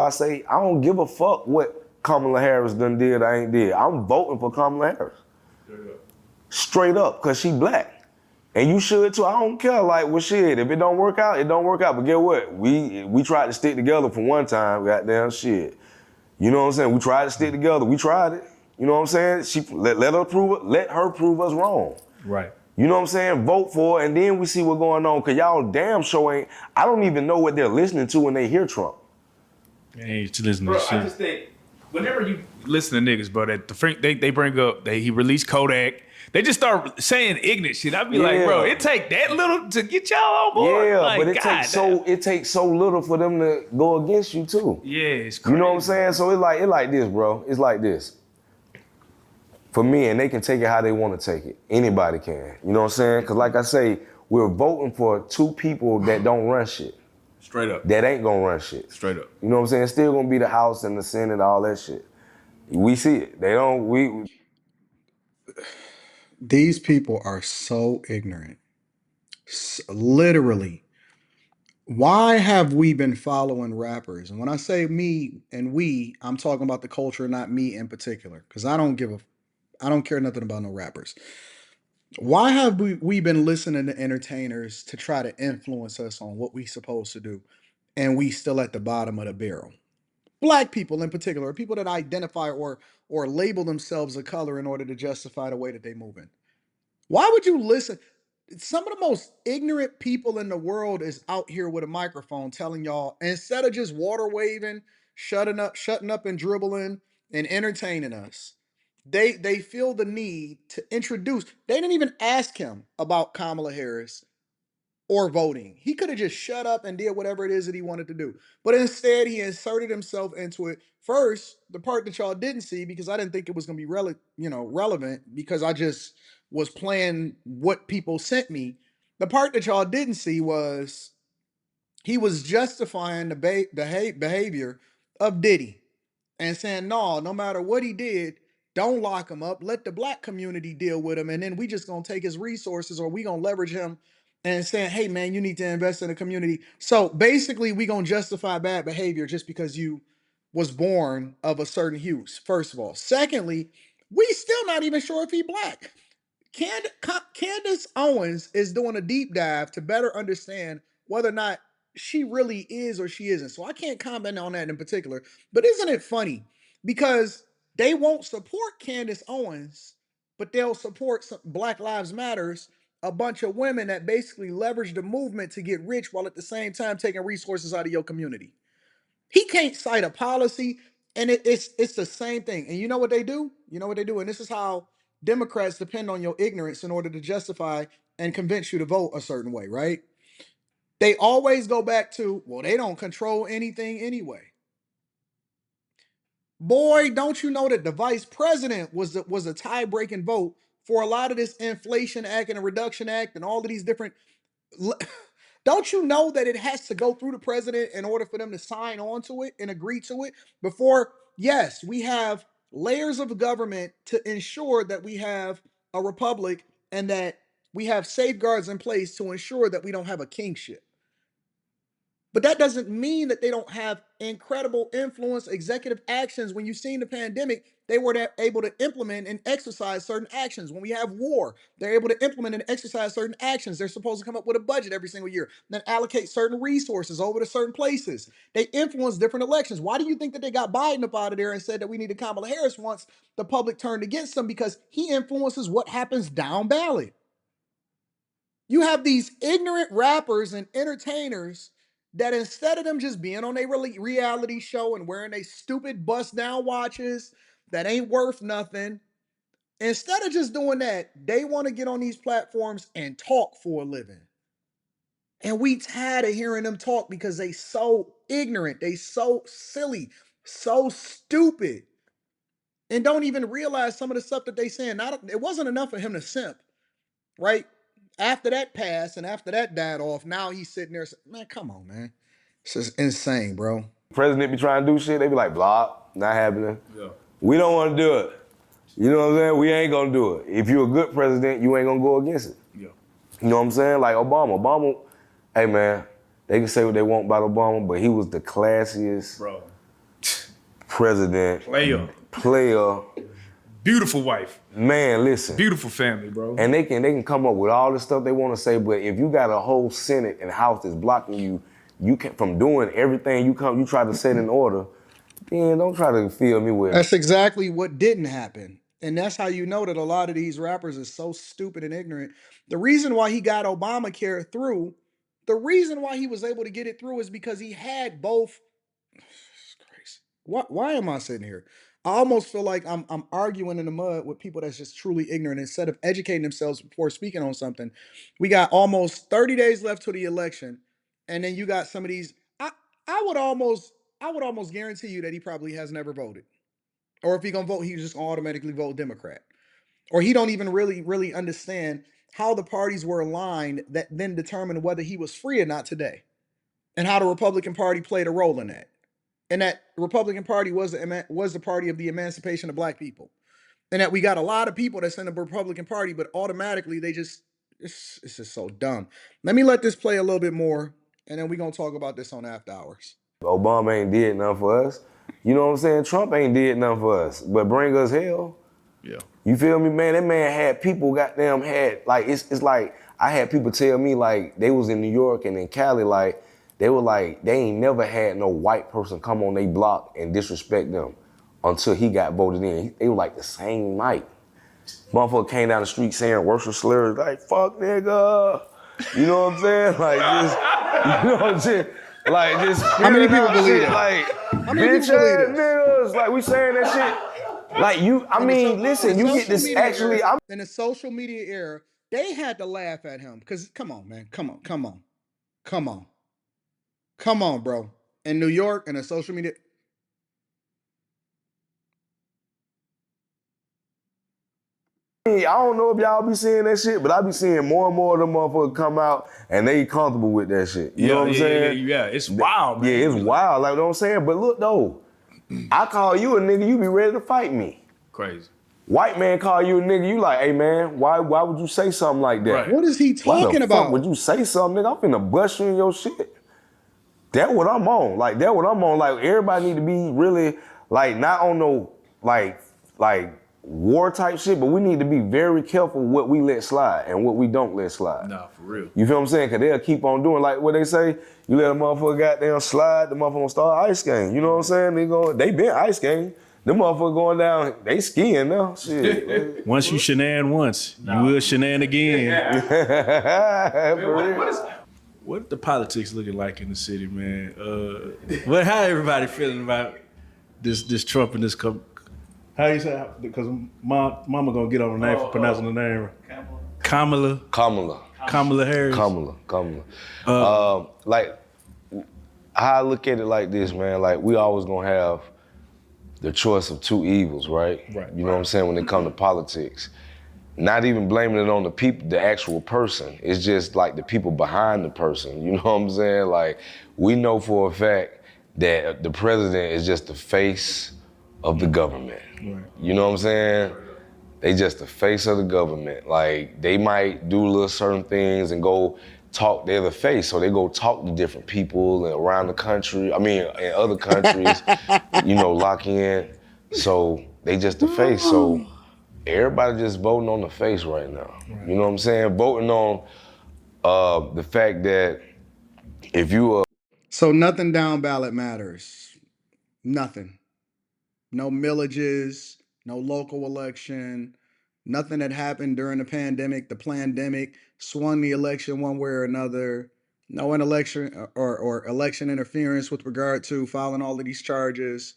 I say I don't give a fuck what Kamala Harris done did or ain't did. I'm voting for Kamala Harris. Straight up, cause she black. And you should too. I don't care, like, well, shit, if it don't work out, it don't work out. But get what? We tried to stick together for one time, goddamn shit. You know what I'm saying? We tried to stick together. We tried it. You know what I'm saying? She let her prove us wrong. Right. You know what I'm saying? Vote for it, and then we see what's going on. Cause y'all damn sure ain't. I don't even know what they're listening to when they hear Trump. Hey, to listen to shit. I just think whenever you listen to niggas, bro, that they bring up he released Kodak. They just start saying ignorant shit. I be like, bro, it take that little to get y'all on board. Yeah, like, but it takes so little for them to go against you too. Yeah, it's crazy. You know what I'm saying? So it's like this, bro. It's like this. For me, and they can take it how they want to take it. Anybody can. You know what I'm saying? Because like I say, we're voting for two people that don't run shit. Straight up. That ain't gonna run shit. Straight up. You know what I'm saying? It's still gonna be the House and the Senate, all that shit. We see it. They don't, These people are so ignorant. Literally. Why have we been following rappers? And when I say me and we, I'm talking about the culture, not me in particular. Because I don't care nothing about no rappers. Why have we been listening to entertainers to try to influence us on what we supposed to do, and we still at the bottom of the barrel? Black people in particular, people that identify or label themselves a color in order to justify the way that they move in. Why would you listen? Some of the most ignorant people in the world is out here with a microphone telling y'all, instead of just water waving, shutting up and dribbling and entertaining us, they feel the need to introduce. They didn't even ask him about Kamala Harris or voting. He could have just shut up and did whatever it is that he wanted to do. But instead, he inserted himself into it. First, the part that y'all didn't see, because I didn't think it was going to be relevant, because I just was playing what people sent me. The part that y'all didn't see was he was justifying the behavior of Diddy and saying, no matter what he did, don't lock him up. Let the black community deal with him. And then we just gonna take his resources, or we gonna leverage him and saying, hey man, you need to invest in the community. So basically we gonna justify bad behavior just because you was born of a certain hue, first of all. Secondly, we still not even sure if he black. Candace Owens is doing a deep dive to better understand whether or not she really is or she isn't. So I can't comment on that in particular. But isn't it funny? Because they won't support Candace Owens, but they'll support some Black Lives Matters, a bunch of women that basically leverage the movement to get rich while at the same time taking resources out of your community. He can't cite a policy, and it's the same thing. And you know what they do? You know what they do? And this is how Democrats depend on your ignorance in order to justify and convince you to vote a certain way, right? They always go back to, well, they don't control anything anyway. Boy, don't you know that the vice president was a tie-breaking vote for a lot of this Inflation Act and a Reduction Act and all of these different. Don't you know that it has to go through the president in order for them to sign on to it and agree to it before? Yes, we have layers of government to ensure that we have a republic and that we have safeguards in place to ensure that we don't have a kingship. But that doesn't mean that they don't have incredible influence, executive actions. When you've seen the pandemic, they were able to implement and exercise certain actions. When we have war, they're able to implement and exercise certain actions. They're supposed to come up with a budget every single year, then allocate certain resources over to certain places. They influence different elections. Why do you think that they got Biden up out of there and said that we needed Kamala Harris once the public turned against them? Because he influences what happens down ballot. You have these ignorant rappers and entertainers that instead of them just being on a reality show and wearing a stupid bust down watches that ain't worth nothing, instead of just doing that, they want to get on these platforms and talk for a living. And we tired of hearing them talk because they so ignorant, they so silly, so stupid, and don't even realize some of the stuff that they saying. It wasn't enough for him to simp, right? After that passed and after that died off, now he's sitting there saying, man, come on, man. This is insane, bro. president be trying to do shit, they be like, block, not happening. Yeah. We don't want to do it. You know what I'm saying? We ain't gonna do it. If you're a good president, you ain't gonna go against it. Yeah. You know what I'm saying? Like Obama, hey man, they can say what they want about Obama, but he was the classiest. Bro. president, player. Beautiful wife. Man, listen. Beautiful family, bro. And they can come up with all the stuff they want to say, but if you got a whole Senate and House that's blocking you can from doing everything you try to set in order, then don't try to fill me with. That's exactly what didn't happen. And that's how you know that a lot of these rappers are so stupid and ignorant. The reason why he got Obamacare through, the reason why he was able to get it through is because he had both. Why am I sitting here? I almost feel like I'm arguing in the mud with people that's just truly ignorant instead of educating themselves before speaking on something. We got almost 30 days left to the election, and then you got some of these. I would almost guarantee you that he probably has never voted. Or if he gonna vote, he's just gonna automatically vote Democrat. Or he don't even really understand how the parties were aligned that then determined whether he was free or not today. And how the Republican Party played a role in that. And that Republican Party was the party of the emancipation of black people. And that we got a lot of people that's in the Republican Party, but automatically they just it's just so dumb. Let me let this play a little bit more, and then we're gonna talk about this on After Hours. Obama ain't did nothing for us. You know what I'm saying? Trump ain't did nothing for us, but bring us hell. Yeah. You feel me, man? That man had people goddamn had, like, it's like, I had people tell me, like, they was in New York and in Cali, like, they were like, they ain't never had no white person come on their block and disrespect them until he got voted in. They were like the same night. Motherfucker came down the street saying racial slurs, like, fuck nigga. You know what I'm saying? Like, just, you know what I'm saying? Like, just, how many people believe it? Like, how many people believe it? Niggas, like, we saying that shit. Like, listen, you get this actually. In the social media era, they had to laugh at him. Because, come on, man. Come on, bro. In New York, and the social media. I don't know if y'all be seeing that shit, but I be seeing more and more of them motherfuckers come out and they comfortable with that shit. You know what I'm saying? Yeah, it's wild, man. Yeah, it's wild, like what I'm saying. But look though, I call you a nigga, you be ready to fight me. Crazy. White man call you a nigga, you like, hey man, why would you say something like that? Right. What is he talking about? Fuck would you say something, nigga? I'm finna bust you in your shit. That's what I'm on. Like, that's what I'm on. Like, everybody need to be really, like, not on no, like war type shit, but we need to be very careful what we let slide and what we don't let slide. Nah, for real. You feel what I'm saying? Cause they'll keep on doing like what they say, you let a motherfucker goddamn slide, the motherfucker gonna start ice skating. You know what I'm saying? They been ice skating. Them motherfuckers going down, they skiing now. Shit. Once you shenan once, you will shenan again. What the politics looking like in the city, man? How everybody feeling about this Trump and this? How you say? Because mama gonna get on the name for pronouncing the name. Kamala Harris. Like, how I look at it like this, man. Like, we always gonna have the choice of two evils, right? Right. You know what I'm saying? When it comes to politics, not even blaming it on the people, the actual person. It's just like the people behind the person. You know what I'm saying? Like, we know for a fact that the president is just the face of the government. Right. You know what I'm saying? They just the face of the government. Like, they might do little certain things and go talk, they're the face, so they go talk to different people around the country, in other countries, lock in. So they just the face. So everybody just voting on the face right now. Right. You know what I'm saying? Voting on the fact that if you So nothing down ballot matters. Nothing. No millages, no local election, nothing that happened during the pandemic. The plandemic swung the election one way or another. No election or election interference with regard to filing all of these charges.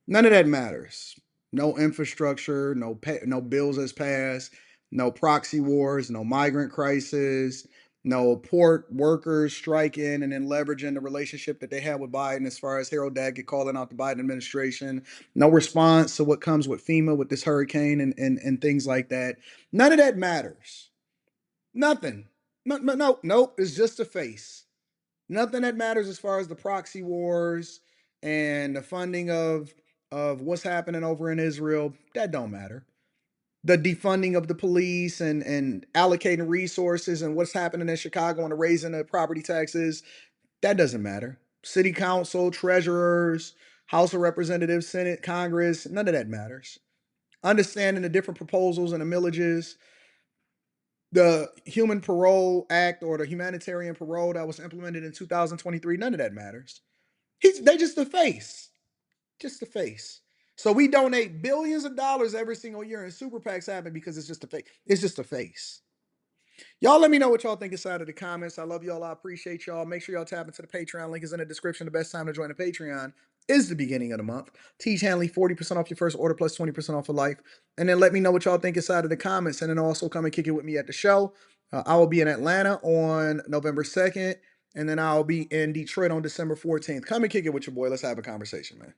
None of that matters. No infrastructure, no bills as passed, no proxy wars, no migrant crisis, no port workers striking and then leveraging the relationship that they had with Biden as far as Harold Daggett calling out the Biden administration. No response to what comes with FEMA with this hurricane and things like that. None of that matters. Nothing. Nope. It's just a face. Nothing that matters as far as the proxy wars and the funding of what's happening over in Israel. That don't matter. The defunding of the police and allocating resources and what's happening in Chicago and the raising of property taxes, that doesn't matter. City council, treasurers, House of Representatives, Senate, Congress, none of that matters. Understanding the different proposals and the millages, the Human Parole Act or the humanitarian parole that was implemented in 2023, none of that matters. They just the face. Just the face. So we donate billions of dollars every single year, and super PACs happen because it's just a face. It's just a face. Y'all let me know what y'all think inside of the comments. I love y'all. I appreciate y'all. Make sure y'all tap into the Patreon. Link is in the description. The best time to join the Patreon is the beginning of the month. Teach Hanley 40% off your first order plus 20% off for life. And then let me know what y'all think inside of the comments. And then also come and kick it with me at the show. I will be in Atlanta on November 2nd. And then I'll be in Detroit on December 14th. Come and kick it with your boy. Let's have a conversation, man.